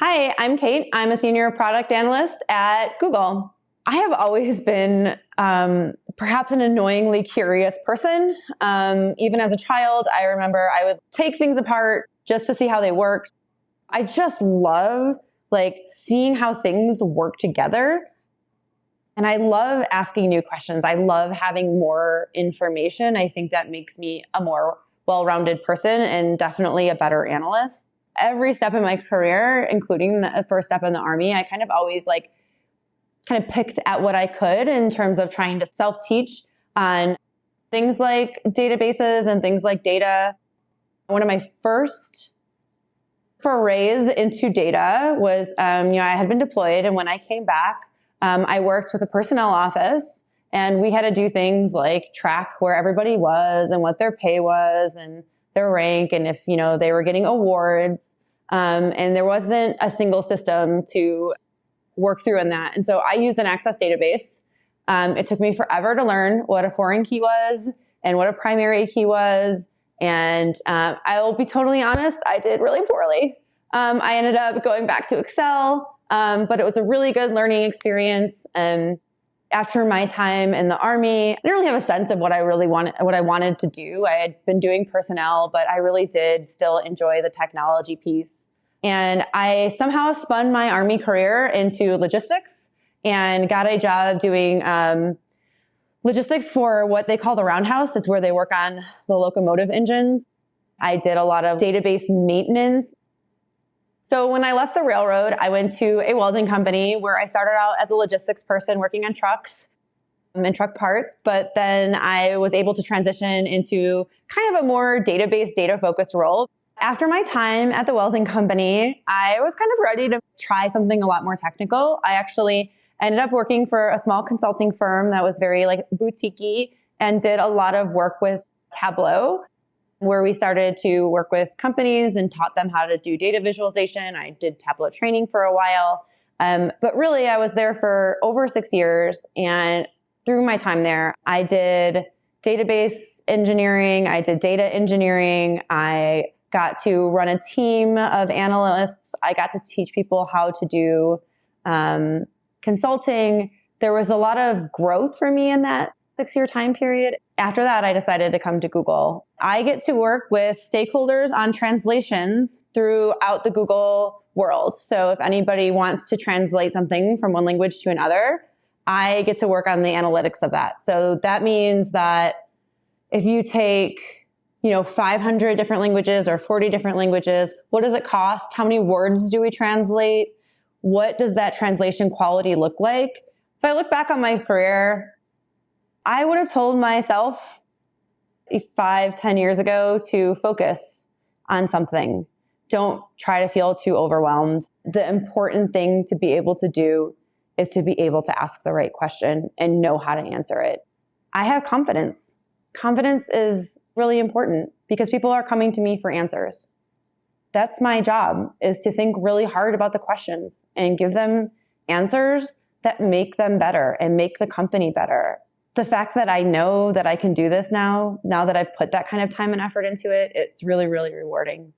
Hi, I'm Kate. I'm a senior product analyst at Google. I have always been perhaps an annoyingly curious person. Even as a child, I remember I would take things apart just to see how they worked. I just love seeing how things work together. And I love asking new questions. I love having more information. I think that makes me a more well-rounded person and definitely a better analyst. Every step in my career, including the first step in the Army, I kind of always picked at what I could in terms of trying to self-teach on things like databases and things like data. One of my first forays into data was, I had been deployed, and when I came back, I worked with a personnel office, and we had to do things like track where everybody was and what their pay was and their rank, and if they were getting awards. And there wasn't a single system to work through in that. And so I used an Access database. It took me forever to learn what a foreign key was and what a primary key was. And I will be totally honest, I did really poorly. I ended up going back to Excel, but it was a really good learning experience. After my time in the Army, I didn't really have a sense of what I wanted to do. I had been doing personnel, but I really did still enjoy the technology piece. And I somehow spun my Army career into logistics and got a job doing logistics for what they call the Roundhouse. It's where they work on the locomotive engines. I did a lot of database maintenance. So when I left the railroad, I went to a welding company where I started out as a logistics person working on trucks and truck parts, but then I was able to transition into kind of a more database, data-focused role. After my time at the welding company, I was kind of ready to try something a lot more technical. I actually ended up working for a small consulting firm that was very boutique-y and did a lot of work with Tableau, where we started to work with companies and taught them how to do data visualization. I did Tableau training for a while. But really, I was there for over 6 years. And through my time there, I did database engineering. I did data engineering. I got to run a team of analysts. I got to teach people how to do consulting. There was a lot of growth for me in that 6-year time period. After that, I decided to come to Google. I get to work with stakeholders on translations throughout the Google world. So if anybody wants to translate something from one language to another, I get to work on the analytics of that. So that means that if you take 500 different languages or 40 different languages, what does it cost? How many words do we translate? What does that translation quality look like? If I look back on my career, I would have told myself 5-10 years ago to focus on something. Don't try to feel too overwhelmed. The important thing to be able to do is to be able to ask the right question and know how to answer it. I have confidence. Confidence is really important because people are coming to me for answers. That's my job, is to think really hard about the questions and give them answers that make them better and make the company better. The fact that I know that I can do this now that I've put that kind of time and effort into it, it's really, really rewarding.